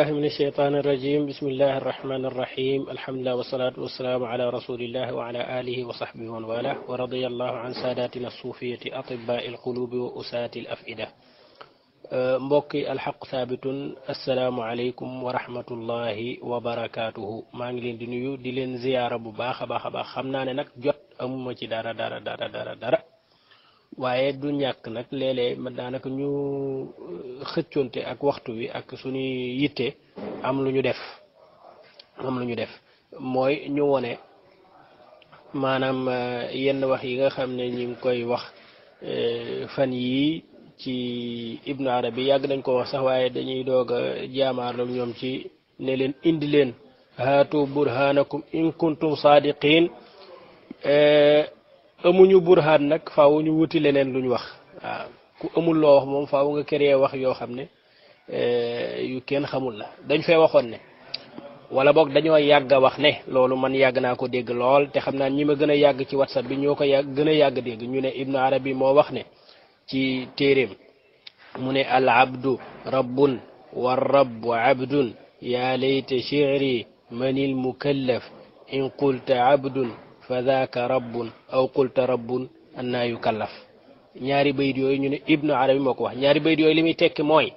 بالله من الشيطان الرجيم بسم الله الرحمن الرحيم الحمد لله والصلاة والسلام على رسول الله وعلى آله وصحبه ومن والاه ورضي الله عن ساداتنا الصوفية أطباء القلوب وأساة الأفئدة mbokki alxaq saabitun assalaamu aleykum wa rahmatullahi wa barakaatuhu maa ngi leen di nuyu di leen ziyaara bu baax a baax xam naa ne nag jot amuma ci dara waaye du ñàkk nag léeg-léeg ma daanaka ñu xëccoonte ak waxtu wi ak suñuy yitte am lu ñu def mooy ñu wone maanaam yenn wax yi nga xam ne ñi ngi koy wax fan yii ci Ibnu Arabi yàgg nañ ko wax sax waaye dañuy doog a jaamaarloo ñoom ci ne leen indi leen haatu burhanakum in kuntum saadiqin amuñu burhaan nag faaw ñu wuti leneen luñ wax waaw ku amul loo wax moom faaw nga créer wax yoo xam ne yu kenn xamul la dañ fee waxoon ne wala boog dañoo yàgg a wax ne loolu man yàgg naa ko dégg lool te xam naa ñi ma gën a yàgg ci WhatsApp bi ñoo ko gën a yàgg dégg ñu ne Ibnu Arabi moo wax ne ci téeréem mu ne al abdu rabbun wa rabbu abdun yaa layta shi'ri manil mukallaf in qulta abdun fa daaka rabbun aw qulta rabbun annaa yukallaf ñaari bayit yooyu ñu ne Ibnu Arabi moo ko wax ñaari bayit yooyu li muy tekki mooy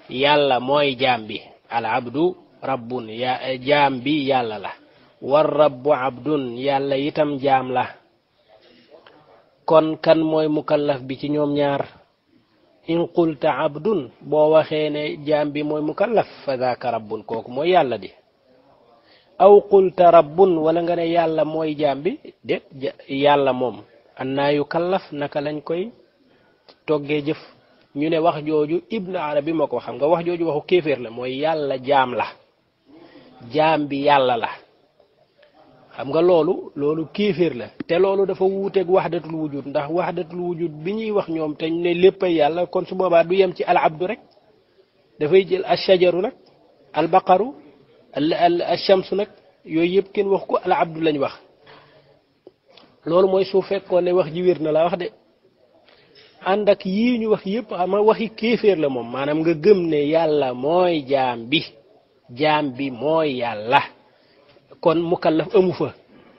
yàlla mooy jaam bi al abdu rabbun jaam bi yàlla la war rabbu abdun yàlla itam jaam la kon kan mooy mukallaf bi ci ñoom ñaar in qulta abdun boo waxee ne jaam bi mooy mukallaf fa daaka rabbun kooku mooy yàlla di aw qulta rabbun wala nga ne yàlla mooy jaam bi déet yàlla moom annaa yukallaf naka lañ koy toggee jëf ñu ne wax jooju Ibnu Arabi moo ko xam nga wax jooju waxu kéeféer la mooy yàlla jaam la jaam bi yàlla la xam nga loolu kéeféer la te loolu dafa wuuteeg waxdatul wujud ndax waxdatul wujud bi ñuy wax ñoom te ne léppay yàlla kon su boobaa du yem ci al abdu rek dafay jël al shajaru nag al baqaru al shamsu nag yooyu yëpp kenn wax ko al abdu lañ wax loolu mooy su fekkoon ne wax ji wér na la wax de ànd ak yii ñu wax yëpp ama waxi kéeféer la moom maanaam nga gëm ne yàlla mooy jaam bi mooy yàlla kon mukallaf amu fa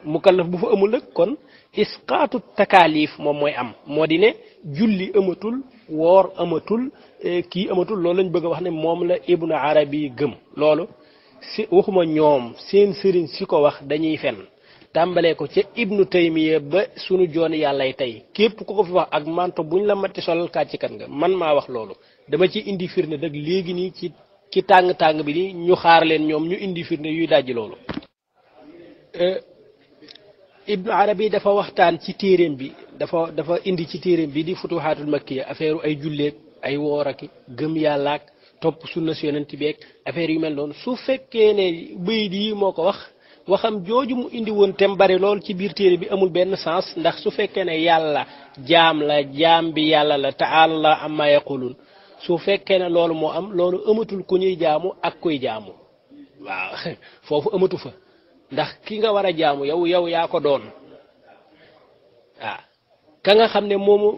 mukallaf bu fa amul nag kon isqaatu takaalif moom mooy am moo di ne julli amatul woor amatul kii amatul loolu lañ bëgg a wax ne moom la Ibnu Arabi gëm loolu si waxuma ñoom seen sëriñ si ko wax dañuy fen tàmbalee ko ca Ibnu Taymiya ba sunu joon yàllay tey képp ku ko fi wax ak manto buñ la matti solal kàccikat nga man maa wax loolu dama ci indi firnde nag léegi nii ci tàng bi nii ñu xaar leen ñoom ñu indi firnde yuy dajji loolu Ibnu Arabi dafa waxtaan ci téeréem bi dafa indi ci téeréem bi di futuhaatul makkiya affaire ay julleeg ay woor ak gëm yàlla ak topp sunna si yonent bi ak affaire yu mel noonu su fekkee ne bayit yi moo ko waxam jooju mu indi woon tem bari lool ci biir téere bi amul benn sens ndax su fekkee ne yàlla jaam la jaam bi yàlla la ta'ala amma yaqulun su fekkee ne loolu moo am loolu amatul ku ñuy jaamu ak kuy jaamu waaw foofu amatu fa ndax ki nga war a jaamu yow yaa ko doon ka nga xam ne moomu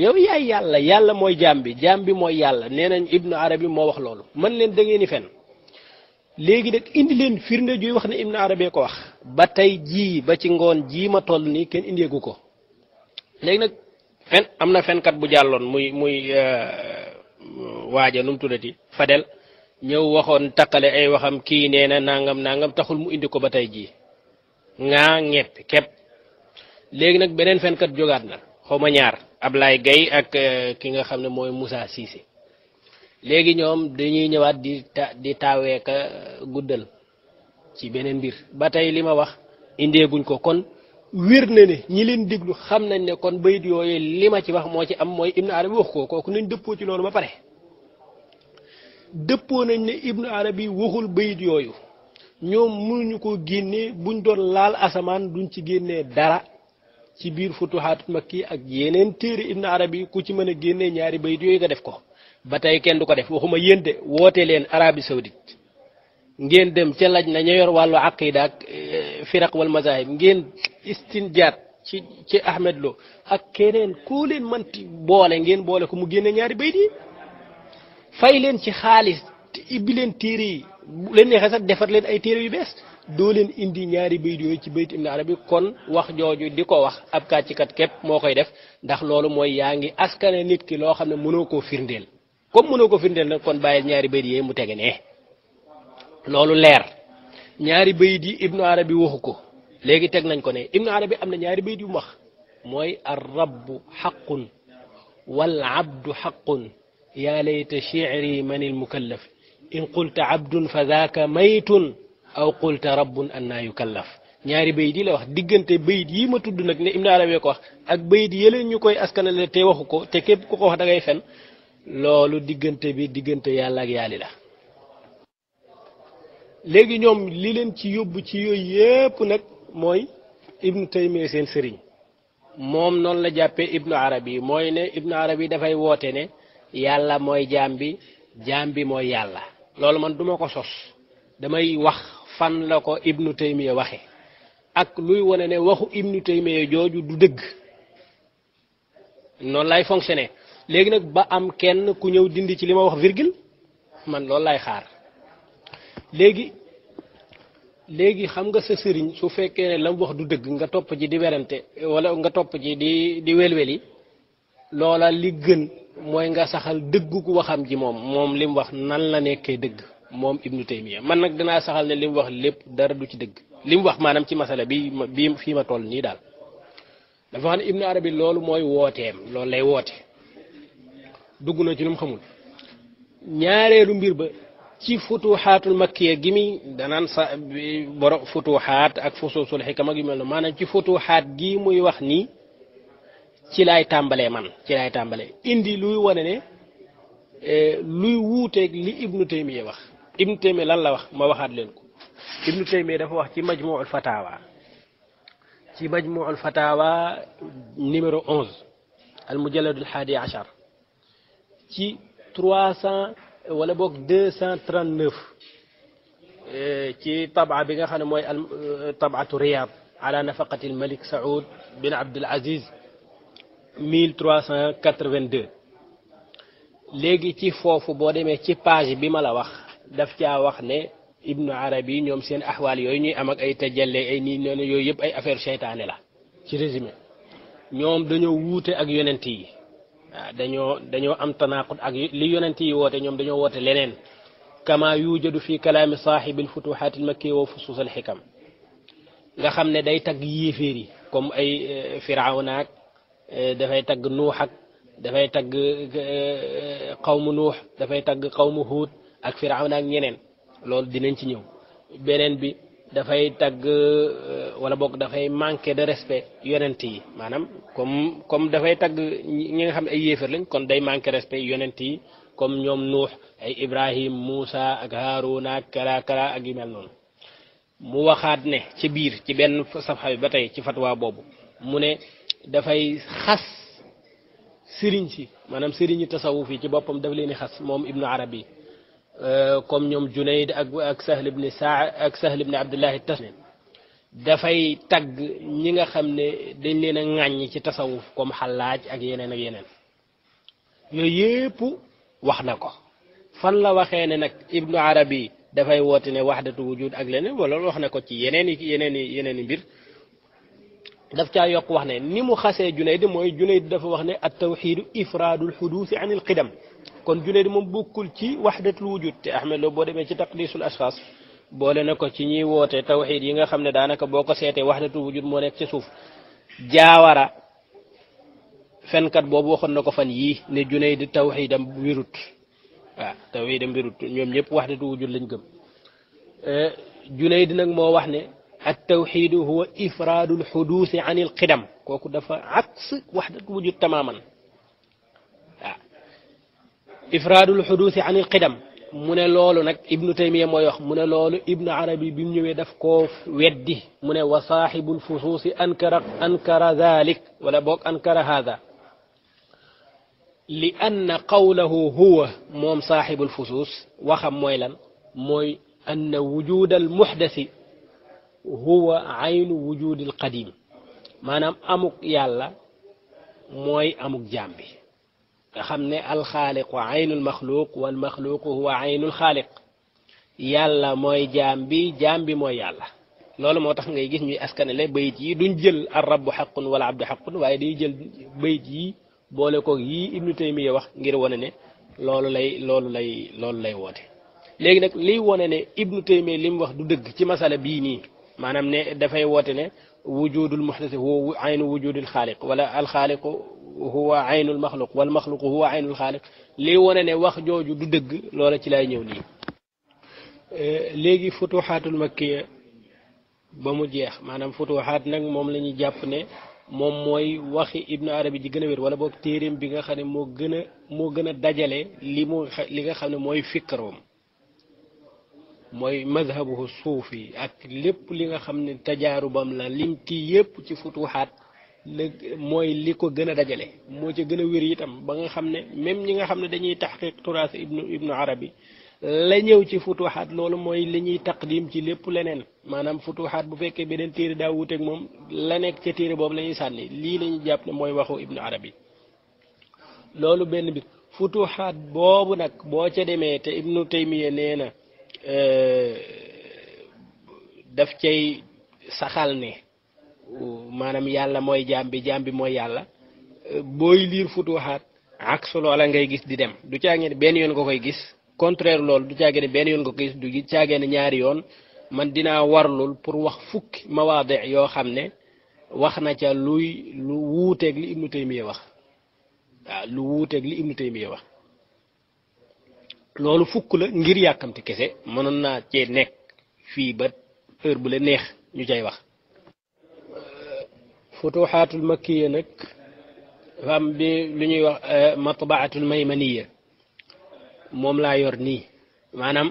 yow yaay yàlla mooy jaam bi mooy yàlla nee nañ Ibnu Arabi moo wax loolu man leen da ngeen ni fen léegi nag indi leen firnde juy wax ne Ibnu Arabi ko wax ba tey jii ba ci ngoon jii ma toll nii kenn indeegu ko léegi nag am na fenkat bu jàlloon muy waaja nu mu tuddati Fadel ñëw waxoon takkale ay waxam kii nee na nangam taxul mu indi ko ba tey jii ngaa ñeppi képp léegi nag beneen fenkat jógaat na xaw ma ñaar Ablaye Gaye ak ki nga xam ne mooy Moussa Cissé léegi ñoom dañuy ñëwaat di taawee ka guddal ci beneen mbir ba tey li ma wax indeeguñ ko kon wér na ne ñi leen déglu xam nañ ne kon bayit yooyu li ma ci wax moo ci am mooy Ibnu Arabi wax ko kooku nañ dëppoo ci loolu ba pare dëppoo nañ ne Ibnu Arabi waxul bayit yooyu ñoom mënuñu ko génnee buñ doon laal asamaan duñ ci génnee dara ci biir futuhaatul makki ak yeneen téere Ibnu Arabi ku ci mën a génnee ñaari bayit yooyu nga def ko ba tey kenn du ko def waxuma yéen de woote leen Arabie Saoudite ngeen dem ca laj na ña yor wàllu aqida ak firaq wal mazahib ngeen istinjaat ci Ahmed Lo ak keneen koo leen manti boole ngeen boole ko mu génne ñaari bayit yi fay leen ci xaalis te ibbi leen téere yi bu leen neexee sax defar leen ay téere yu bees doo leen indi ñaari bayit yooyu ci bayit ibnu arabi kon wax jooju di ko wax ab kàccikat képp moo koy def ndax loolu mooy yaa ngi askane nit ki loo xam ne mënoo koo firndeel comme mënoo ko firndeel nag kon bàyyil ñaari bayit yi mu tege ne loolu leer ñaari bayit yi ibnu arabi waxu ko léegi teg nañ ko ne ibnu arabi am na ñaari bayit yu mu wax mooy ar rabbu xaqun wal abdu xaqun yaa layta shi'ri man il mukallaf in qulta abdun fa daaka maytun aw qulta rabbun annaa yukallaf ñaari bayit yi la wax diggante bayit yi ma tudd nag ne ibnu arabi ko wax ak bayit yële ñu koy askanale te waxu ko te képp ku ko wax da ngay fen loolu diggante bi diggante yàlla ak yàlli la léegi ñoom li leen ci yóbbu ci yooyu yépp nag mooy ibnu taymiya seen sëriñ moom noonu la jàppee ibnu arabi mooy ne ibnu arabi dafay woote ne yàlla mooy jaam bi mooy yàlla loolu man duma ko sos damay wax fan la ko ibnu taymiya waxe ak luy wone ne waxu ibnu taymiya jooju du dëgg noonu lay fonctionner léegi nag ba am kenn ku ñëw dindi ci li ma wax virgule man loolu lay xaar léegi xam nga sa sëriñ su fekkee ne la mu wax du dëgg nga topp ci di werante wala nga topp ci di welweli loola li gën mooy nga saxal dëggu ku waxam ji moom li mu wax nan la nekkee dëgg moom ibnu taymiya man nag dinaa saxal ne li mu wax lépp dara du ci dëgg li mu wax maanaam ci masala bi fii ma toll nii daal dafa xam ne ibnu arabi loolu mooy wooteem loolu lay woote dugg na ci lu mu xamul ñaareelu mbir ba ci futuxaatul makkiya gi mi danaan sa borom futuxaat ak fusuusul xikam ak yu mel noonu maanaam ci futuxaat gi muy wax nii ci laay tàmbalee indi luy wane ne luy wuuteeg li ibnu taymiya wax ibnu taymiya lan la wax ma waxaat leen ko ibnu taymiya dafa wax ci majmuul fatawa numéro 11 al mujalladul haadi achar ci 300 wala boog 239 ci tabaa bi nga xam ne mooy tabaatu Riyad ala nafaqati al Malik Saoud bin Abdul Aziz 1382 léegi ci foofu boo demee ci page bi ma la wax daf caa wax ne ibnu arabi ñoom seen axwaal yooyu ñuy am ak ay tajalle ay nii noonu yooyu yëpp ay affaire seytaane la ci résumé ñoom dañoo wuute ak yonent yi waaw dañoo am tanaqud ak li yonent yi woote ñoom dañoo woote leneen kama yujadu fi kalaami saaxibil futuxaat al makki wa fusus al xikam nga xam ne day tagg yéeféer yi comme ay firawna ak dafay tagg nuux ak dafay tagg qawmu nuux dafay tagg qawmu huud ak firawna ak ñeneen loolu dinañ ci ñëw beneen bi dafay tagg wala boog dafay manquer de respect yonent yi maanaam comme dafay tagg ñi nga xam ne ay yéefar lañ kon day manquer respect yonent yi comme ñoom nuux ay ibrahim Moussa ak Haaruna ak kala ak yu mel noonu mu waxaat ne ci biir ci benn safxa bi ba tey ci fatwa boobu mu ne dafay xas sëriñ si maanaam sëriñi tasawuf yi ci boppam daf leen di xas moom ibnu arabi comme ñoom Junayd ak Sahl ibn Sahl ibn Abdullah Tasnim dafay tagg ñi nga xam ne dañ leen a ŋàññ ci tasawuf comme Xallaaj ak yeneen yooyu yépp wax na ko fan la waxee ne nag ibnu arabi dafay woote ne wahdatu wujud ak leneen wala wax na ko ci yeneen mbir daf caa yokk wax ne ni mu xasee Junayd mooy Junayd dafa wax ne at tawxidu ifraadul xuduusi an il qidam kon Junayd moom bokkul ci wahdatul wujud te Ahmed Lo boo demee ci taqdisul ashxaas boole na ko ci ñiy woote tawxid yi nga xam ne daanaka boo ko seetee wahdatul wujud moo nekk ci suuf jaawara fenkat boobu waxoon na ko fan yii ne Junayd tawxidam wirut waaw tawxidam wirut ñoom ñëpp wahdatul wujud lañ gëm Junayd nag moo wax ne at tawxidu huwa ifraadul xuduusi an il qidam kooku dafa aks wahdatul wujud tamaman ifraadul xuduusi an il qidam mu ne loolu nag ibnu taymiya mooy wax mu ne loolu ibnu arabi bi mu ñëwee daf koo weddi mu ne wa saaxibul fusuusi ankara dalik wala boog ankara haada li anna qawlahu huwa moom saaxibul fusuus waxam mooy lan mooy anna wujud al muxdasi huwa aynu wujud al qadim maanaam amuk yàlla mooy amuk jaam bi nga xam ne alxaaliqu aynul maxluuq wal maxluuqu huwa aynul xaaliq yàlla mooy jaam bi mooy yàlla loolu moo tax ngay gis ñuy askanale bayit yi duñ jël ar rabbu xaqun wala abdu xaqun waaye day jël bayit yi boole ko yii ibnu taymiya wax ngir wane ne loolu lay woote léegi nag liy wone ne ibnu taymiya li mu wax du dëgg ci masala bii nii maanaam ne dafay woote ne wujudul muhdasi huwa aynu wujudil xaaliq wala alxaaliqu huwa aynul maxluq wal maxluqu huwa aynul xaaliq liy wone ne wax jooju du dëgg loola ci lay ñëw nii léegi futuxaatul makkiya ba mu jeex maanaam futuxaat nag moom la ñuy jàpp ne moom mooy waxi ibnu arabi ji gën a wér wala boog téeréem bi nga xam ne moo gën a dajale li nga xam ne mooy fikkaroom mooy mazhabuhu suufi ak lépp li nga xam ne tajaarubam la lim ti yépp ci futuxaat mooy li ko gën a dajale moo ca gën a wér itam ba nga xam ne même ñi nga xam ne dañuy taxqiq turaas ibnu arabi la ñëw ci futuxaat loolu mooy li ñuy taqdim ci lépp leneen maanaam futuxaat bu fekkee beneen téere daa wuuteeg moom la nekk ca téere boobu la ñuy sànni lii la ñuy jàpp ne mooy waxu ibnu arabi loolu benn bit futuxaat boobu nag boo ca demee te ibnu taymiya nee na daf cay saxal ne maanaam yàlla mooy jaam bi mooy yàlla booy liir futuxaat ak su loola ngay gis di dem du caagee ne benn yoon nga koy gis contraire loolu du caagee ne benn yoon nga koy gis du caagee ne ñaari yoon man dinaa warlul pour wax fukki mawaade yoo xam ne wax na ca lu wuuteeg li ibnu taymiya wax waaw lu wuuteeg li ibnu taymiya wax loolu fukk la ngir yàkkamti kese mënoon naa cee nekk fii ba heure bu la neex ñu cay wax futuxaatul makkiya nag dafa am bi lu ñuy wax matbaatul maymaniya moom laa yor nii maanaam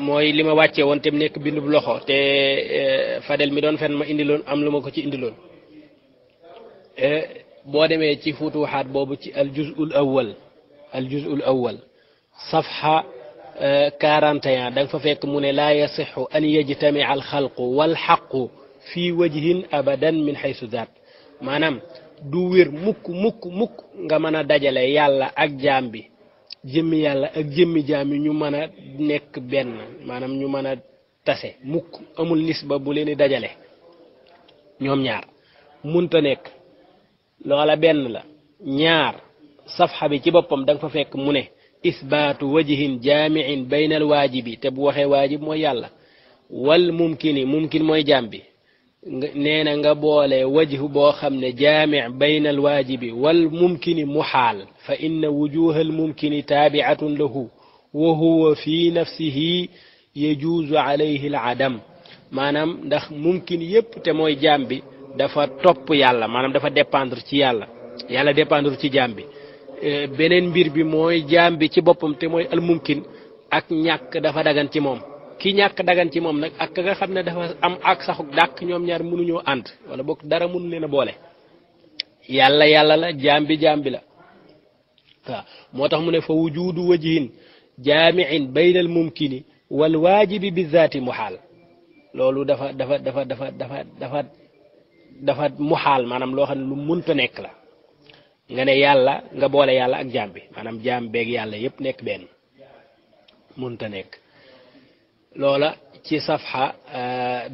mooy li ma wàccee woon te mu nekk bindu bu loxo te Fadel mi doon fen ma indiloon am lu ma ko ci indiloon boo demee ci futuxaat boobu ci aljuzul awwal safha 41 da nga fa fekk mu ne laa yasixu an yajtamia alxalqu walxaqu fi wajhin abadan min xaysu zaat maanaam du wér mukk nga mën a dajale yàlla ak jaam bi jëmmi yàlla ak jëmmi jaam yi ñu mën a nekk benn maanaam ñu mën a tase mukk amul nisba bu leen di dajale ñoom ñaar munta nekk loola benn la ñaar safxa bi ci boppam da nga fa fekk mu ne isbaatu wajhin jaamiin bayna al waajibi te bu waxee waajib mooy yàlla wal mumkin mooy jaam bi nee na nga boole wajhu boo xam ne jaami bayna al waajibi wal mumkini muxaal fa inna wujuha al mumkini taabiatun lahu wa huwa fi nafsihi yajuuzu alayhi al adam maanaam ndax mumkin yépp te mooy jaam bi dafa topp yàlla maanaam dafa dépendre ci yàlla dépendre ci jaam bi beneen mbir bi mooy jaam bi ci boppam te mooy al mumkin ak ñàkk dafa dagan ci moom ki ñàkk dagan ci moom nag ak nga xam ne dafa am ak saxuk dàq ñoom ñaar mënuñoo ànd wala boog dara mënu leen a boole yàlla la jaam bi la waaw moo tax mu ne fa wujudu wajhin jaamiin bayna al mumkini wal waajibi bi zaati muxaal loolu dafa muxaal maanaam loo xam ne lu mënta nekk la nga ne yàlla nga boole yàlla ak jaam bi maanaam jaam beeg yàlla yépp nekk benn mënta nekk loola ci safha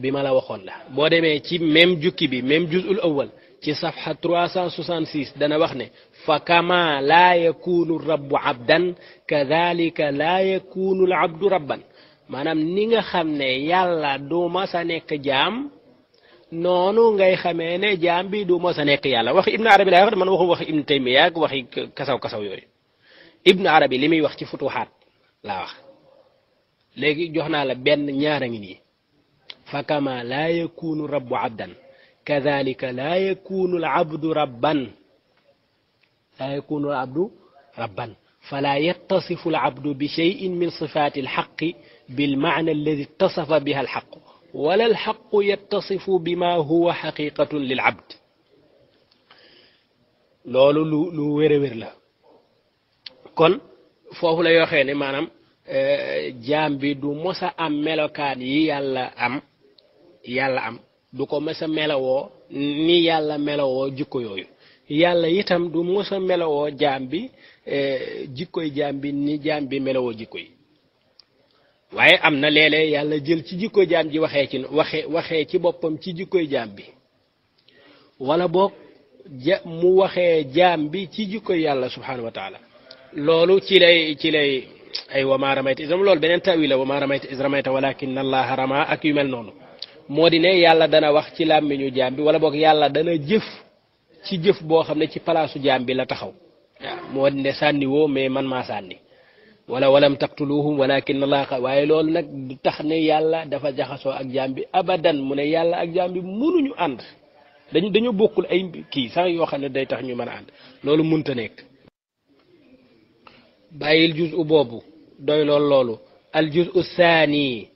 bi ma la waxoon la boo demee ci même jukki bi même juzul awwal ci safha 366 dana wax ne fa kama laa yakunu rabbu abdan kadhalika laa yakunu al abdu rabban maanaam ni nga xam ne yàlla du mas a nekk jaam noonu ngay xamee ne jaam bi du mas a nekk yàlla waxi ibnu arabi laay wax man waxu waxi ibnu taymiya ak waxi kasaw yooyu ibnu arabi li muy wax ci futuxaat laa wax léegi jox naa la benn ñaara ngi nii fa kama laa yakunu rabbu abdan kadhalika laa yakunu al abdu rabban fala yattasifu al abdu bi shay'in min sifati al haqqi bil ma'na alladhi ittasafa biha al haqq wala al haqqu yattasifu bima huwa haqiqatun lil abd loolu lu wér la kon foofu la yoo xee ne maanaam jaam bi du mos a am melokaan yi yàlla am du ko mos a melowoo ni yàlla melowoo jikko yooyu yàlla itam du mos a melowoo jaam bi jikkoy jaam bi ni jaam bi melowoo jikko yi waaye am na léeg-léeg yàlla jël ci jikko jaam ji waxee ci boppam ci jikkoy jaam bi wala boog mu waxee jaam bi ci jikkoy yàlla subhanahu wa taala loolu ci lay ay wa ma ramayta isram loolu beneen tawil la wa ma ramayta is ramayta walakin allaha rama ak yu mel noonu moo di ne yàlla dana wax ci làmmiñu jaam bi wala boog yàlla dana jëf ci jëf boo xam ne ci palaasu jaam bi la taxaw waaw moo di ne sànni woo mais man maa sànni wala walam taqtuluhum walakin allah waaye loolu nag du tax ne yàlla dafa jaxasoo ak jaam bi abadan mu ne yàlla ak jaam bi mënuñu ànd dañu bokkul ay kii sax yoo xam ne day tax ñu mën a ànd loolu munta nekk bàyyil juz u boobu doy loolu al juz u saani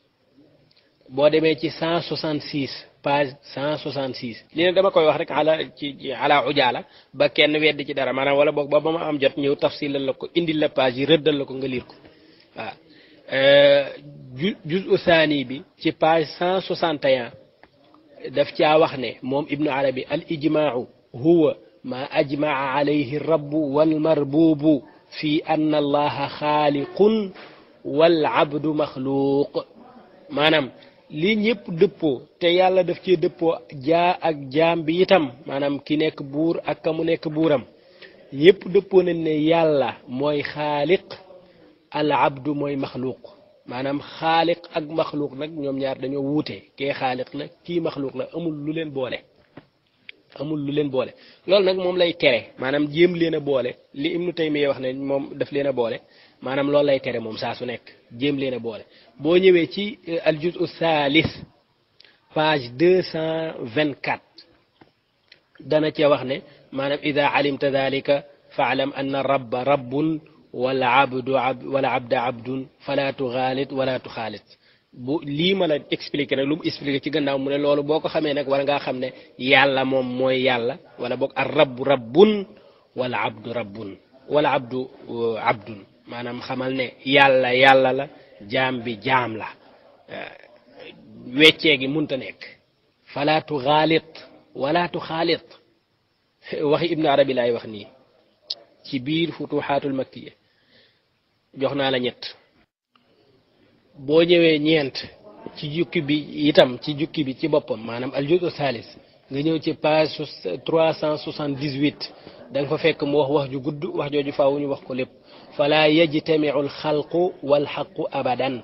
boo demee ci 166 page 166 lii nag dama koy wax rek ala ujaala ba kenn weddi ci dara maanaam wala boog ba ma am jot ñëw tafsilal la ko indil la page yi rëddal la ko nga liir ko waaw juz u saani bi ci page 161 daf caa wax ne moom ibnu arabi al ijmaau huwa ma ajmaa alayhi rabbu wal marbubu fi anna allaha xaaliqun wal abdu maxluuq maanaam li ñëpp dëppoo te yàlla daf cee dëppoo ak jaam bi itam maanaam ki nekk buur ak ka mu nekk buuram ñëpp dëppoo nañ ne yàlla mooy xaaliq al abdu mooy maxluuq maanaam xaaliq ak maxluuq nag ñoom ñaar dañoo wuute kee xaaliq la kii maxluuq la amul lu leen boole loolu nag moom lay tere maanaam jéem leen a boole li Ibnu Taymiya wax ne moom daf leen a boole maanaam loolu lay tere moom saa su nekk jéem leen a boole boo ñëwee ci al juz'u thalith page 224 dana cee wax ne maanaam ida alimta dalika faalam anna rabba rabbun wala abda abdun fala tuxaalit wala tuxaalit bu lii ma la expliqué nag lu mu expliqué ci gannaaw mu ne loolu boo ko xamee nag war ngaa xam ne yàlla moom mooy yàlla wala boog ar rabbu rabbun wala abdu rabbun wala abdu abdun maanaam xamal ne yàlla la jaam bi jaam la weccee gi munta nekk fala tuxaalit wala tuxaalit waxi ibnu arabi laay wax nii ci biir futuxaatul makkiya jox naa la ñett boo ñëwee ñeent ci jukki bi itam ci jukki bi ci boppam maanaam al juz thalis nga ñëw ci page 378 da nga fa fekk mu wax ju gudd wax jooju faaw ñu wax ko lépp fala yajtamiu al xalqu wal xaqu abadan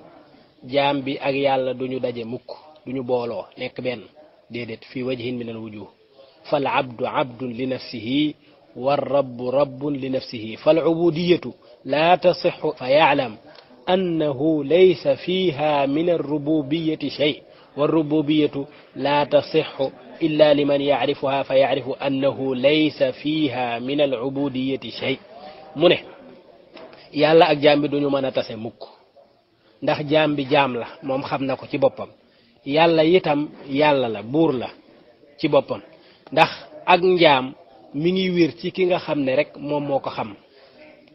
jaam bi ak yàlla duñu daje mukk duñu booloo nekk benn déedéet fii wajhin min al wujuh fal abdu abdun li nafsihi war rabbu rabbun li nafsihi fal ubudiyatu la tasixu fa yaalam أنه ليس فيها من الربوبية شيء والربوبية لا تصح إلا لمن يعرفها فيعرف أنه ليس فيها من العبودية شيء منه يالا ak jaam bi duñu mën a tase mukk ndax jaam bi jaam la moom xam na ko ci boppam yàlla itam yàlla la buur la ci boppam ndax ak njaam mi ngi wér ci ki nga xam ne rek moom moo ko xam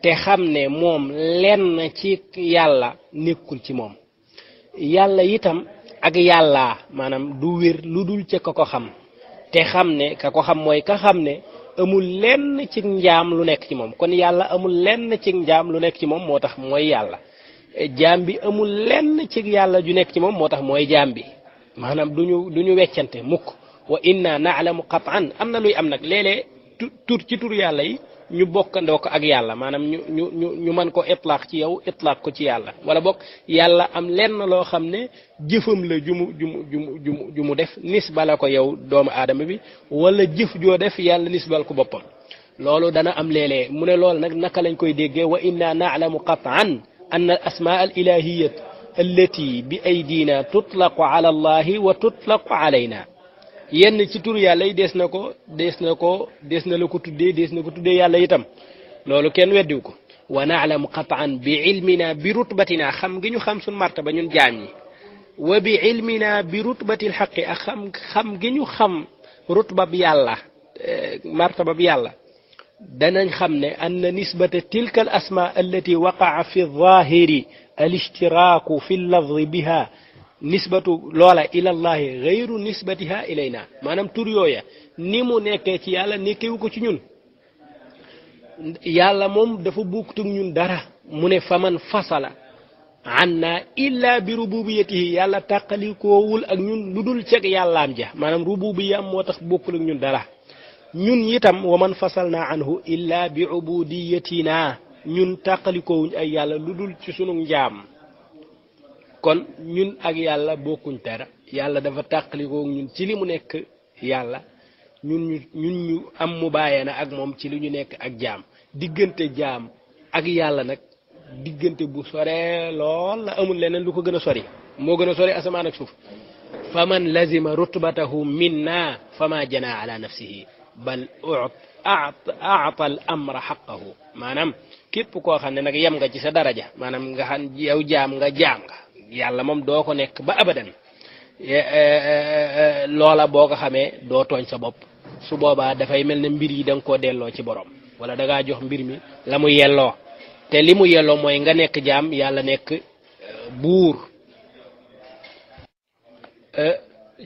te xam ne moom lenn ci yàlla nekkul ci moom yàlla itam ak yàlla maanaam du wér lu dul ca ka ko xam te xam ne ka ko xam mooy ka xam ne amul lenn ci njaam lu nekk ci moom kon yàlla amul lenn ci njaam lu nekk ci moom moo tax mooy yàlla jaam bi amul lenn ci yàlla ju nekk ci moom moo tax mooy jaam bi maanaam duñu weccante mukk wa inna na'lamu qat'an am na luy am nag léeg-léeg tur ci tur yàlla yi ñu bokkandoo ko ak yàlla maanaam ñu mën ko itlaq ci yow itlaq ko ci yàlla wala bokk yàlla am lenn loo xam ne jëfam la ju mu def nisbala ko yow doomu aadama bi wala jëf joo def yàlla nisbal ko boppam loolu dana am léeg-léeg mu ne loolu nag naka lañ koy déggee wa inna na'lamu qat'an anna al asmaa al ilahiyat allati bi aydina tutlaqu ala allahi wa tutlaqu alayna yenn ci tur yàlla yi des na la ko tuddee yàlla itam loolu kenn weddiw ko wa na'lamu qat'an bi ilmina bi rutbatina xam gi ñu xam suñ martaba ñun jaam ñi wa bi ilmina bi rutbatil haqqi ak xam gi ñu xam rutba bi yàlla martaba bi yàlla danañ xam ne anna nisbata tilka al asma allati waqa'a fi adh-dhahiri al ishtiraaku fi al-lafzi biha nisbatu loola ilallahi gayru nisbatiha ilayna maanaam tur yooya ni mu nekkee ci yàlla nekkewu ko ci ñun yàlla moom dafa bukkutug ñun dara mu ne faman fasala anna illa bi rububiyatihi yàlla tàqalikoowul ak ñun lu dul ceg yàllaam ja maanaam rububiyam moo tax bokkul ak ñun dara ñun itam wa man fasalna anhu illa bi ubudiyatina ñun tàqalikoowuñ ay yàlla lu dul ci sunu njaam kon ñun ak yàlla bokkuñ dara yàlla dafa tàqalikoo ñun ci li mu nekk yàlla ñun ñu am mu bàyyee na ak moom ci li ñu nekk ak jaam diggante jaam ak yàlla nag diggante bu sore lool la amul leneen lu ko gën a sori moo gën a sori asamaan ak suuf faman lazima rutbatahu minna fama jana ala nafsihi bal aata al amra xaqahu maanaam képp koo xam ne nag yem nga ci sa daraja maanaam nga xam yow jaam nga yàlla moom doo ko nekk ba abadan loola boo ko xamee doo tooñ sa bopp su boobaa dafay mel ne mbir yi da nga koo delloo ci borom wala da ngaa jox mbir mi la mu yelloo te li mu yelloo mooy nga nekk jaam yàlla nekk buur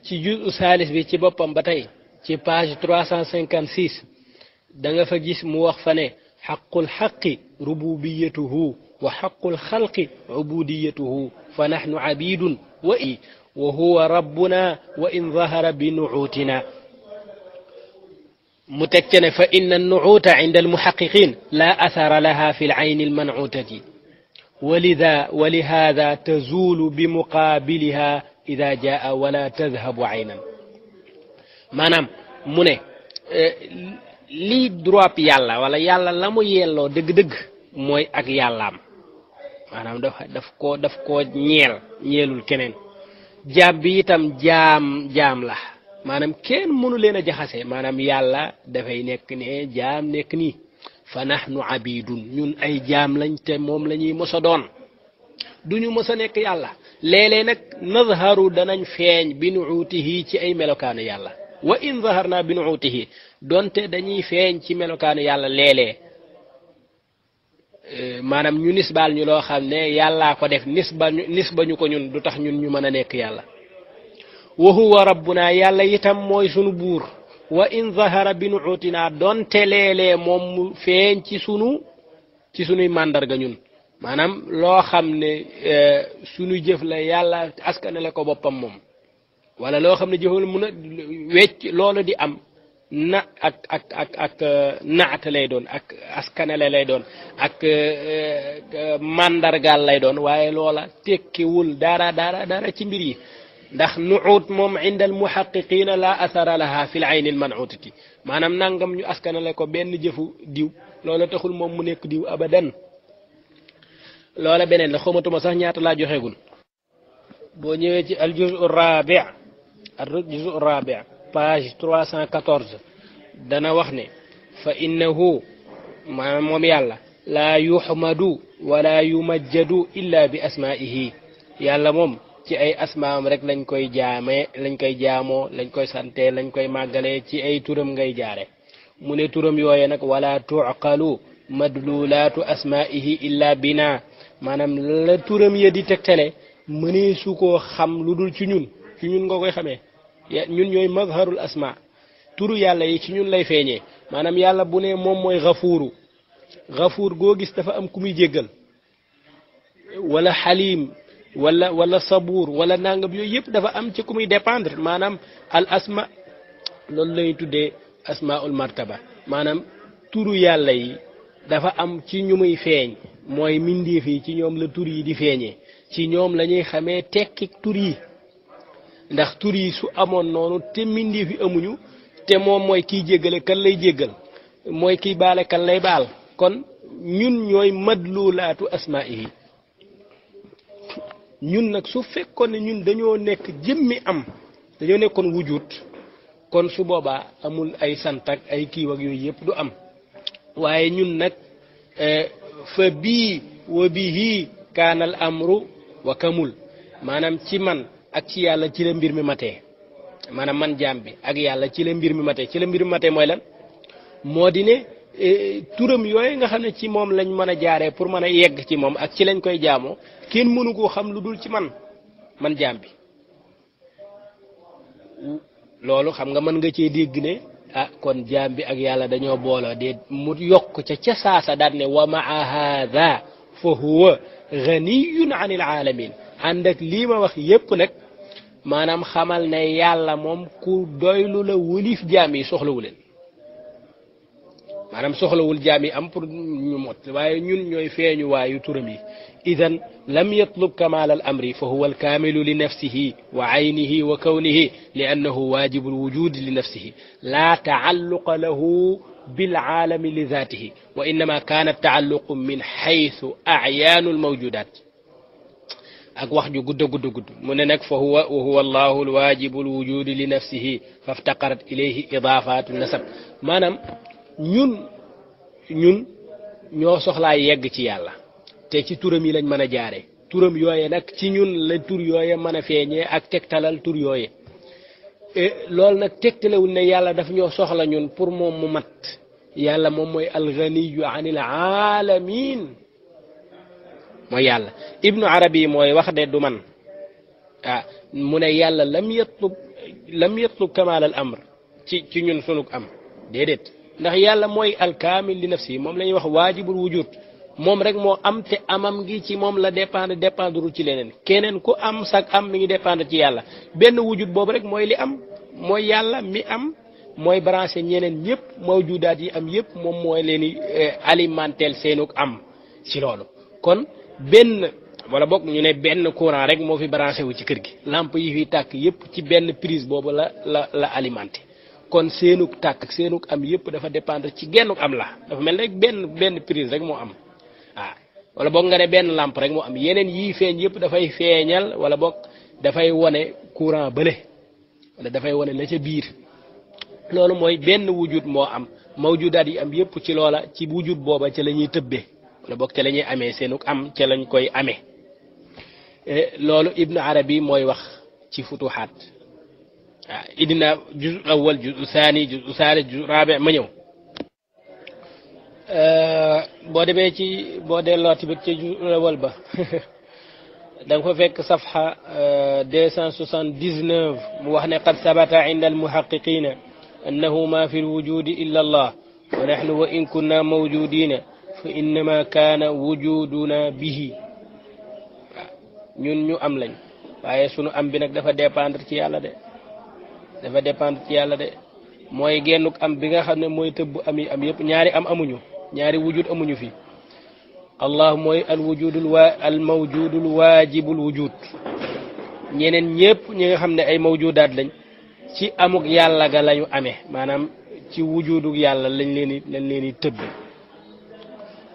ci juzu saalis bi ci boppam ba tey ci page 356 da nga fa gis mu wax fa ne xaqul xaqi rububiyatuhu wa xaqul xalqi ubudiyatuhu fa naxnu abidun wa huwa rabbuna wa in zahara bi nuutina mu teg ca ne fa inna nuuta inda almuxaqiqin la athara laha fi alayn almanutati wa lihada tazulu bi muqabiliha ida jaa wala tadhabu aynan maanaam mu ne lii droit yàlla wala yàlla la mu yelloo dëgg-dëgg mooy ak yàllaam maanaam daf koo ñeelul keneen jaam bi itam jaam la maanaam kenn mënu leen a jaxase maanaam yàlla dafay nekk ne jaam nekk nii fa nahnu abidun ñun ay jaam lañ te moom la ñuy mos a doon duñu mos a nekk yàlla léeg-léeg nag nazharu danañ feeñ bi nuutihi ci ay melokaanu yàlla wa in zaharna bi nuutihi donte dañuy feeñ ci melokaanu yàlla léeg-léeg maanaam ñu nisbaal ñu loo xam ne yàllaa ko def nisba ñu ko ñun du tax ñun ñu mën a nekk yàlla wa huwa rabbuna yàlla itam mooy sunu buur wa in zahara bi nuutina donte léeg-léeg moom mu feeñ ci sunuy màndarga ñun maanaam loo xam ne sunu jëf la yàlla askanale ko boppam moom wala loo xam ne jëfal mun a wecc loolu di am na ak naat lay doon ak askanale lay doon ak mandargaal lay doon waaye loola tekkiwul dara ci mbir yi ndax nuut moom inda al muhaqiqina la athara laha fi l ayni al manutati maanaam nangam ñu askanale ko benn jëfu diw loola taxul moom mu nekk diw abadan loola beneen la xamatuma sax ñaata laa joxeegul boo ñëwee ci al juz'u rabi' page 314 dana wax ne fa innahu maanaam moom yàlla laa yuhmadu wala yumajjadu illa bi asma'ihi yàlla moom ci ay asmaam rek lañ koy jaamoo lañ koy sante lañ koy màggalee ci ay turam ngay jaare mu ne turam yooye nag wala tuqalu madlulaatu asma'ihi illa bina maanaam la turam ya di tegtale mënee su koo xam lu dul ci ñun nga koy xamee ñun ñooy mazharul asma turu yàlla yi ci ñun lay feeñee maanaam yàlla bu ne moom mooy gafuur goo gis dafa am ku muy jéggal wala xalim wala sabuur wala nangam yooyu yëpp dafa am ci ku muy dépendre maanaam al asma loolu lay tuddee asmaul martaba maanaam turu yàlla yi dafa am ci ñu muy feeñ mooy mindeef yi ci ñoom la tur yi di feeñee ci ñoom la ñuy xamee tekki tur yi ndax tur yi su amoon noonu te mindeef yi amuñu te moom mooy kiy jéggale kan lay jéggal mooy kiy baale kan lay baal kon ñun ñooy madlulaatu asmaihi ñun nag su fekkoon ne ñun dañoo nekk jëmmi dañoo nekkoon wujut kon su boobaa amul ay sant ak ay kiiw ak yooyu yëpp du am waaye ñun nag fa bii wa bihi kaanal amru wa kamul maanaam ci man ak ci yàlla ci la mbir mi matee maanaam man jaam bi ak yàlla ci la mbir mi matee mooy lan moo di ne turam yooyu nga xam ne ci moom lañ mën a jaaree pour mën a yegg ci moom ak ci lañ koy jaamoo kenn mënu koo xam lu dul ci man jaam bi loolu xam nga mën nga cee dégg ne kon jaam bi ak yàlla dañoo booloo de mu yokk ca saasa daal ne wa maa haada fa huwa ganiyun anil alamin ànd ak lii ma wax yépp nag maanaam xamal ne yàlla moom ku doylu la wulif jaam yi soxlawu leen maanaam soxlawul jaam yi am pour ñu mot waaye ñun ñooy feeñu waayu turam yi idan lam yatlub kamal al amri fa huwa al kamilu li nafsihi wa aynihi wa kawnihi li annahu wajibu al wujud li nafsihi la taalluqa lahu bil alami li dhatihi wa innama kana taalluqu min haythu a'yanu al mawjudat ak wax ju gudd gudd gudd mu ne nag fa huwa allahu al wajibu al wujud li nafsihi faftaqarat ilayhi idafatu nasab maanaam ñun ñoo soxlaa yegg ci yàlla te ci turam yi lañ mën a jaare turam yooye nag ci ñun la tur yooye mën a feeñee ak tegtalal tur yooye loolu nag tegtalewul ne yàlla daf ñoo soxla ñun pour moom mu mat yàlla moom mooy alganiyu anil alamin mooy yàlla ibnu arabi mooy wax de du man mu ne yàlla lam yatlub kamal al amr ci ñun sunug am déedéet ndax yàlla mooy alkaamil li nafsi moom la ñuy wax waajibul wujud moom rek moo am te amam gi ci moom la dépendre ci leneen keneen ku am sag am mi ngi dépendre ci yàlla benn wujud boobu rek mooy li am mooy yàlla mi am mooy branché ñeneen ñëpp mawjudaat yi am yëpp moom mooy leen di alimentel seenug am ci loolu kon benn wala boog ñu ne benn courant rek moo fi branché wu ci kër gi lampe yi fi tàkk yëpp ci benn prise boobu la alimenté kon seenug tàkk seenug am yëpp dafa dépendre ci gennuk am la dafa mel rek benn prise rek moo am wala boog nga ne benn lampe rek moo am yeneen yii feeñ yëpp dafay feeñal wala boog dafay wone courant bële wala dafay wone la ca biir loolu mooy benn wujud moo am mawjudaat yi am yëpp ci loola ci wujud booba ca la ñuy tëbbee wala boog ca la ñuy amee seenug am ca lañ koy amee loolu ibnu arabi mooy wax ci futuhaat idina juz awal juz saani juz saalis juz raabi ma ñëw boo demee ci boo delloo tamit ci juz awal ba da nga fa fekk safha 279 mu wax ne qad sabata inda almuhaqiqina annahu ma fi alwujudi illa allah wa nahnu wa in kunna mawjudina fa innama kana wujuduna bihi ñun ñu am lañ waaye sunu am bi nag dafa dépendre ci yàlla de dafa dépendre ci yàlla de mooy gennuk am bi nga xam ne mooy tëbb am yi am yëpp ñaari am amuñu ñaari wujud amuñu fi allah mooy al mawjudul waajibul wujud ñeneen ñëpp ñi nga xam ne ay mawjudaat lañ ci amuk yàlla ga lañu amee maanaam ci wujuduk yàlla lañ leen di tëbb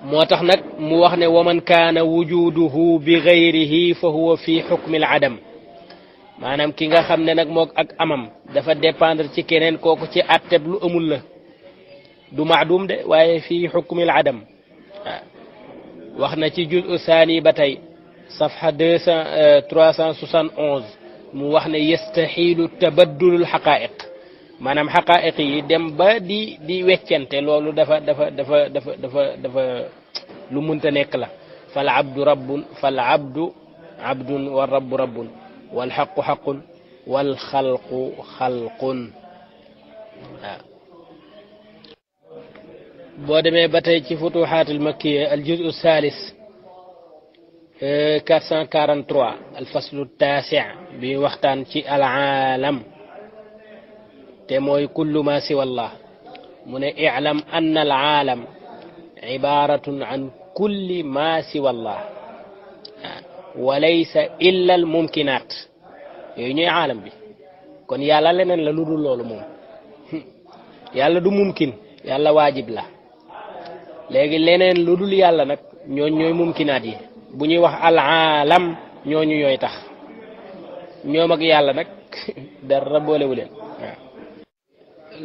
moo tax nag mu wax ne waman kaana wujuduhu bi gayrihi fa huwa fi xukmil adam maanaam ki nga xam ne nag mook ak amam dafa dépendre ci keneen kooku ci atteb lu amul la du maadum de waaye fii xukmil adam wax na ci juz saani ba tey safha 371 mu wax ne yastaxilu tabaddulul xaqaa'iq maanaam xaqaa'iq yi dem ba di weccante loolu dafa lu munta nekk la fal abdu abdun wa rabbu rabbun wal xaqu xaqun wal xalqu xalqun boo demee ba tey ci futuxaatul makkiya al juz salis 443 al faslu taasi bi waxtaan ci al aalam te mooy kullu ma siwa allah mu ne i'lam anna al aalam ibaratun an kulli ma siwa allah wa laysa illa al mumkinat yooyu ñooy aalam bi kon yàlla leneen la lu dul loolu moom yàlla du mumkin yàlla waajib la léegi leneen lu dul yàlla nag ñooy mumkinaat yi bu ñuy wax al aalam ñooñu ñooy tax ñoom ak yàlla nag dara boolewu leen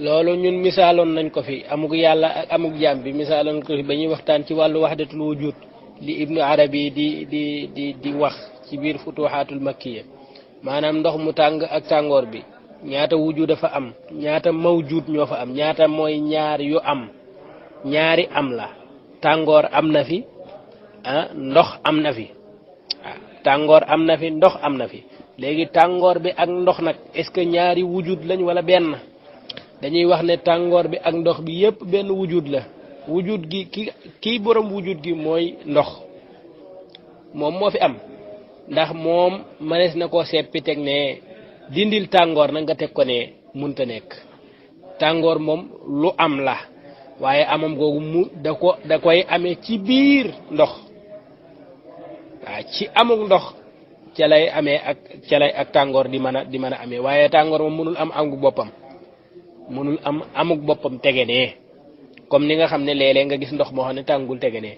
loolu ñun misaaloon nañ ko fi amuk yàlla ak amuk jaam bi misaaloon ko fi ba ñuy waxtaan ci wàllu wahdatul wujud li ibnu arabi di wax ci biir futuhatul makkiya maanaam ndox mu tàng ak tàngoor bi ñaata wujud dafa am ñaata mawjud ñoo fa am ñaata mooy ñaar yu am ñaari am la tàngoor am na fi ndox am na fi tàngoor am na fi ndox am na fi léegi tàngoor bi ak ndox nag est-ce que ñaari wujud lañ wala benn dañuy wax ne tàngoor bi ak ndox bi yépp benn wujud la wujud gi kii borom wujud gi mooy ndox moom moo fi am ndax moom mënees na koo seppi teg ne dindil tàngoor nag nga teg ko ne munta nekk tàngoor moom lu am la waaye amam googu mu da koy amee ci biir ndox waaw ci amuk ndox ca lay amee ak tàngoor di mën a amee waaye tàngoor moom mënul am amuk boppam mënul am amuk boppam tege nee comme ni nga xam ne léeg-léeg nga gis ndox moo xam ne tàngul tege nee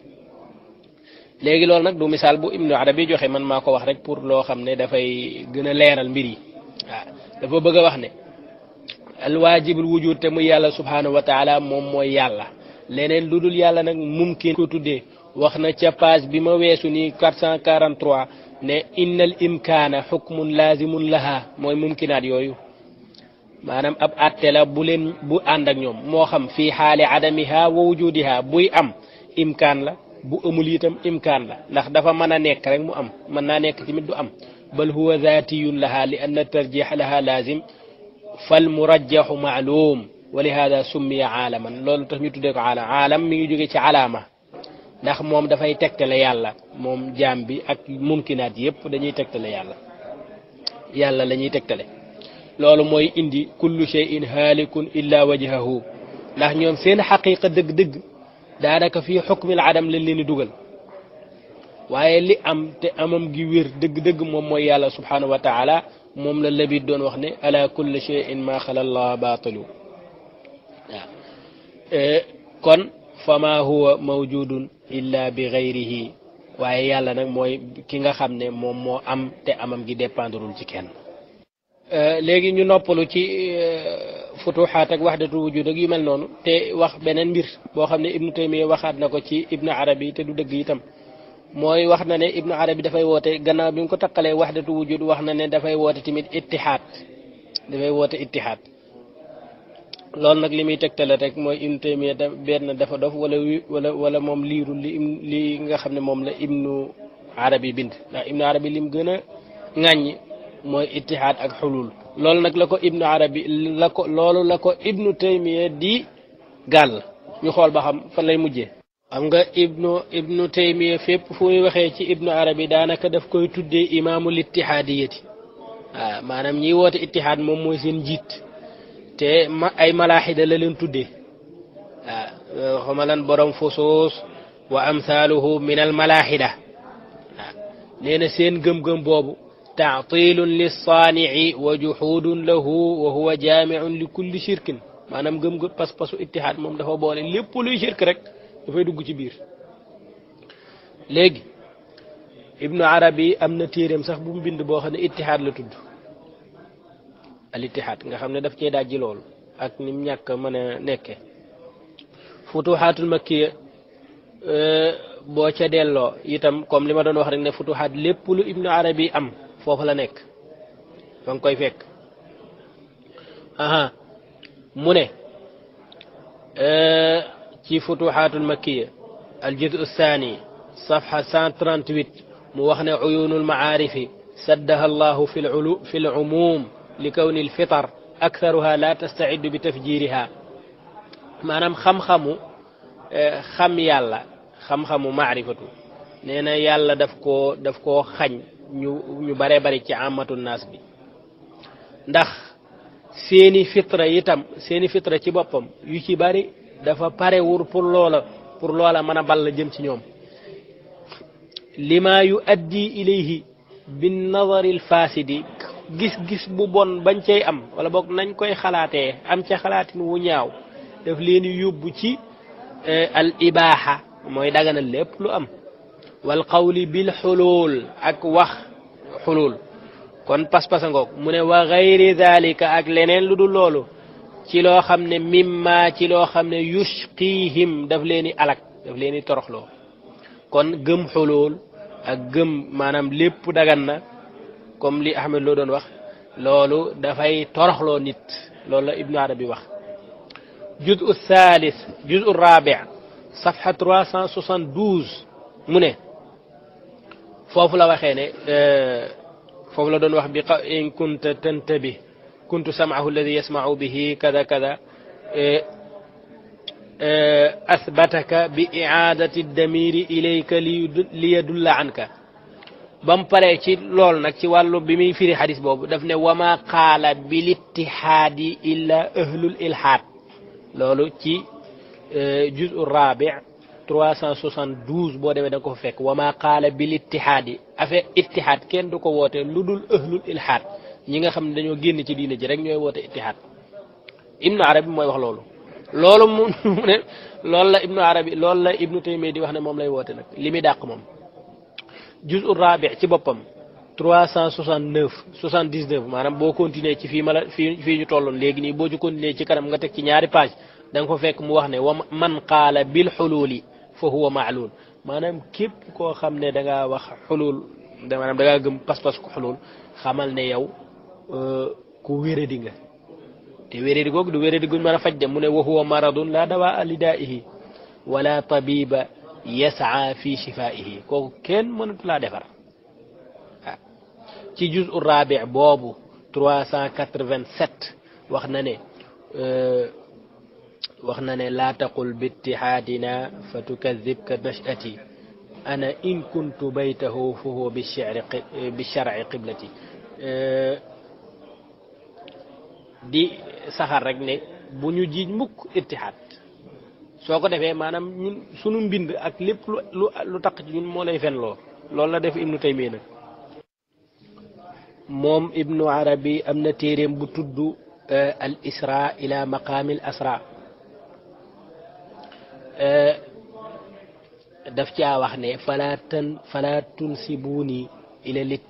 léegi loolu nag du misaal bu Ibnu Arabi joxe man maa ko wax rek pour loo xam ne dafay gën a leeral mbir yi waaw dafa bëgg a wax ne alwaajibul wujud te muy yàlla subhanahu wa taala moom mooy yàlla leneen lu dul yàlla nag mumkin ko tuddee wax na ca page bi ma weesu nii 443 ne innal imkaana xukmun laazimun laha mooy mumkinaat yooyu maanaam ab atte la bu ànd ak ñoom moo xam fii xaali adamiha wa wujudiha buy am imkaan la bu amul itam imkaan la ndax dafa mën a nekk rek mu am mën naa nekk tamit du am bal huwa zaatiyun laha li anna tarjix laha laazim fal murajjaxu maalum wa li hada summiya aalaman loolu tax ñu tuddee ko aalam aalam mi ngi jóge ci alaama ndax moom dafay tegtale yàlla moom jaam bi ak mumkinaat yépp dañuy tegtale yàlla la ñuy tegtale loolu mooy indi kullu shay'in haalikun illa wajhahu ndax ñoom seen xaqiqa dëgg-dëgg daanaka fii xukmil adam lañ leen di dugal waaye li am te amam gi wér dëgg-dëgg moom mooy yàlla subhanahu wa taala moom la labit doon wax ne ala kulli shay'in ma xala allah baatilu waaw kon fama huwa mawjudun illa bi gayrihi waaye yàlla nag mooy ki nga xam ne moom moo am te amam gi dépendrul ci kenn léegi ñu noppalu ci futuxaat ak waxdatu wujud ak yu mel noonu te wax beneen mbir boo xam ne ibnu taymiya waxaat na ko ci ibnu arabi te du dëgg itam mooy wax na ne ibnu arabi dafay woote gannaaw bi mu ko taqalee waxdatu wujud wax na ne dafay woote tamit ittihaad dafay woote ittihaad loolu nag li muy tegtale rek mooy ibnu taymiya benn dafa dof wala moom liirul li nga xam ne moom la ibnu arabi bind ndax ibnu arabi lim gën a ŋàññi mooy ittihaad ak xulul loolu nag la ko ibnu arabi loolu la ko ibnu taymiya di gàll ñu xool ba xam fan lay mujjee xam nga ibnu taymiya fépp fu muy waxee ci ibnu arabi daanaka daf koy tuddee imaamul ittihaadiyati waaw maanaam ñiy woote ittihaad moom mooy seen njiit te ay malaaxida la leen tuddee waaw xama lan borom fusuus wa amthaaluhu min al malaaxida waaw nee na seen gëm-gëm boobu تعطيل للصانع وجحود له وهو جامع لكل شرك maanaam gëm gëm pas-pasu ittihaad moom dafa boole lépp luy shirk rek dafay dugg ci biir léegi ibnu arabi am na téeréem sax bu mu bind boo xam ne ittihaad la tudd al ittihaad nga xam ne daf cee dajji loolu ak ni mu ñàkk mën a nekke futuhaatul makkiya boo ca delloo itam comme li ma doon wax rek ne futuhaat lépp lu ibnu arabi am foofu la nekk fa nga koy fekk aha mu ne ci futuhaatul makkiya al juz athani safha 138 mu wax ne uyunul maarifi saddaha allahu fi l umum li kawni l fitar aktharuha la tastaiddu bi tafjiriha maanaam xam yàlla xam-xamu maarifatu nee na yàlla daf koo xañ ñu bare bari ci amatu naas bi ndax seeni fitra ci boppam yu ci bari dafa pare wur pour loola mën a ball jëm ci ñoom lima yu addi ilayhi bin nazari al fasidi gis bu bon bañ cay am wala boog nañ koy xalaatee am ca xalaatin wu ñaaw daf leen yóbbu ci al ibaha mooy daganal lépp lu am wal qawli bil xulul ak wax xulul kon pas-pasa ngoog mu ne wa gayri dhalika ak leneen lu dul loolu ci loo xam ne mimma ci loo xam ne yushqihim daf leen i alak daf leen i toroxloo kon gëm xulul ak gëm maanaam lépp dagan na comme li Ahmed loo doon wax loolu dafay toroxloo nit loolu la ibnu arabi wax juz'u thalith juz'u rabi' safha 372 mu ne foofu la waxee ne foofu la doon wax bi in kunta tantabi kuntu sam'ahu alladhi yasma'u bihi kada kada athbataka bi i'adati ad-damiri ilayka liyadulla anka bam paré ci lool nak ci walu bi mi firi hadith bobu daf ne wama qala bil ittihadi illa ahlul ilhad loolu ci juz'u rabi' 372 boo demee da ko fekk wama qaala bil ittihaadi affaire ittihaad kenn du ko woote lu dul ahlul ilhaad ñi nga xam ne dañoo génn ci diine ji rek ñooy woote ittihaad ibnu arabi mooy wax loolu loolu mu ne loolu la ibnu arabi loolu la ibnu taymiya di wax ne moom lay woote nag li muy dàq moom juz'u rabi' ci boppam 369 79 maanaam boo continuer ci fii ma la fii ñu tolloon léegi nii boo ci continuer ci kanam nga teg ci ñaari page da nga ko fekk mu wax ne wa man qaala bil xuluuli fa huwa ma'lul maanaam képp koo xam ne da ngaa wax xulul maanaam da ngaa gëm pas-pas ku xulul xamal ne yow ku wéradi nga te wéradi googu du wéradi guñ mën a faj de mu ne wa huwa maradun la dawaa li daa'ihi wala tabiba yas'a fi shifaa'ihi kooku kenn mënatu laa defar ci juz'u rabi' boobu 387 wax na ne laa taqul bittihaadina fa tukadibka nash'ati ana in kuntu baytahu fa huwa bi shar'i qiblati di saxar rek ne bu ñu jiiñ mukk ittihaad soo ko defee maanaam ñun sunu mbind ak lépp lu taq ci ñun moo lay fen loolu la def ibnu taymiya nag moom ibnu arabi am na téeréem bu tudd al isra ila maqaamil asra daf caa wax ne fala tunsibuuni ila lit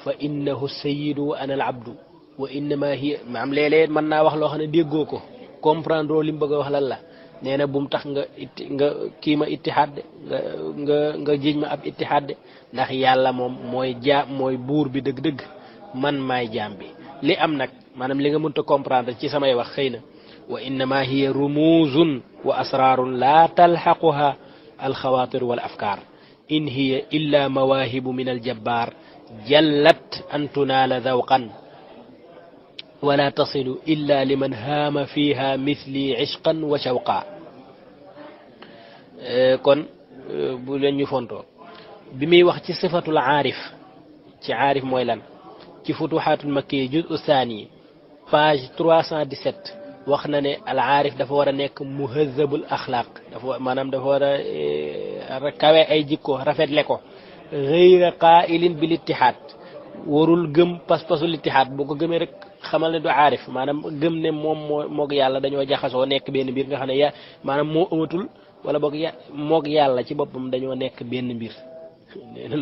fa innahu sayyidu ana al abdu wa innama hiya maam léeg-léeg mën naa wax loo xam ne déggoo ko comprendre li mu bëgg a wax lan la nee na bu mu tax nga kii ma ittihaad de nga jiiñ ma ab ittihaad de ndax yàlla moom mooy buur bi dëgg-dëgg man maay jaam bi li am nag maanaam li nga mënta comprendre ci samay wax xëy na wa innama hiya rumuzun wa asrarun la talhaquha alxawatir wal afkar in hiya illa mawahibu min aljabbar jallat an tunaala zawqan wala tasilu illa liman haama fiha mithli ishqan wa shawqa kon bu leen ñu fontoo bi muy wax ci sifatul aarif ci aarif mooy lan ci futuhatul makki juz'u thani page 317 wax na ne al aarif dafa war a nekk muhazzabul axlaaq maanaam dafa war a kawe ay jikko rafetle ko ghayra qaa'ilin bil ittihaad warul gëm pas-pasul ittihaad boo ko gëmee rek xamal ne du aarif maanaam gëm ne moom moog yàlla dañoo jaxasoo nekk benn mbir nga xam ne maanaam moo amatul wala boog moog yàlla ci boppam dañoo nekk benn mbir nee na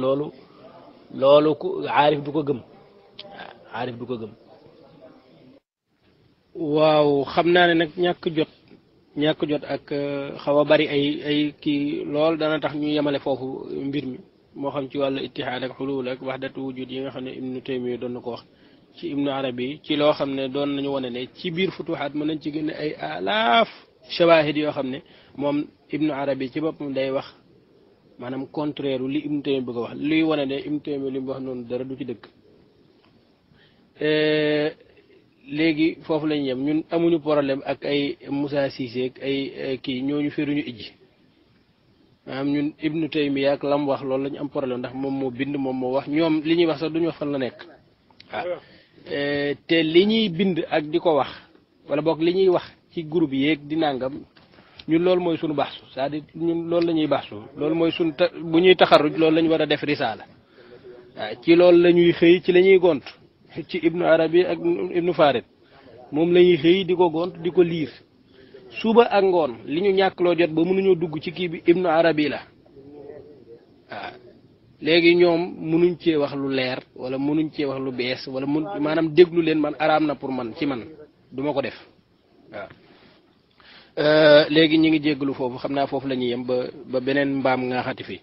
loolu ku aarif du ko gëm aarif du ko gëm. waaw xam naa ne nag ñàkk jot ak xaw a bari ay kii lool dana tax ñu yemale foofu mbir mi moo xam ci wàllu ittihaad ak xulul ak wahdatu wujud yi nga xam ne ibnu taymiya doon na ko wax ci ibnu arabi ci loo xam ne doon nañu wane ne ci biir futuhaat mën nañ ci génne ay alaaf shawahid yoo xam ne moom ibnu arabi ci boppam day wax maanaam contraire li ibnu taymiya bëgg a wax luy wane ne ibnu taymiya li mu wax noonu dara du ci dëgg léegi foofu lañu yem ñun amuñu problème ak ay Moussa Cissé ak ay kii ñooñu feruñu ijji maanaam ñun ibnu taymiya ak lam wax loolu lañu am problème ndax moom moo bind moom moo wax ñoom li ñuy wax sax duñu wax fan la nekk waaw te li ñuy bind ak di ko wax wala boog li ñuy wax ci groupe yeeg di nangam ñun loolu mooy suñu baaxsu c'est-à-dire ñun loolu la ñuy baaxsu loolu mooy suñu bu ñuy taxaruj loolu la ñu war a def risaala waaw ci loolu la ñuy xëy ci la ñuy gont ci ibnu arabi ak ibnu farid moom la ñuy xëy di ko gont di ko liir suba ak ngoon li ñu ñàkkloo jot ba mënuñoo dugg ci kii bi ibnu arabi la waaw léegi ñoom mënuñ cee wax lu leer wala mënuñ cee wax lu bees wala maanaam déglu leen man araam na pour man ci man duma ko def waaw léegi ñu ngi jéggalu foofu xam naa foofu la ñuy yem ba beneen mbaam nga xati fi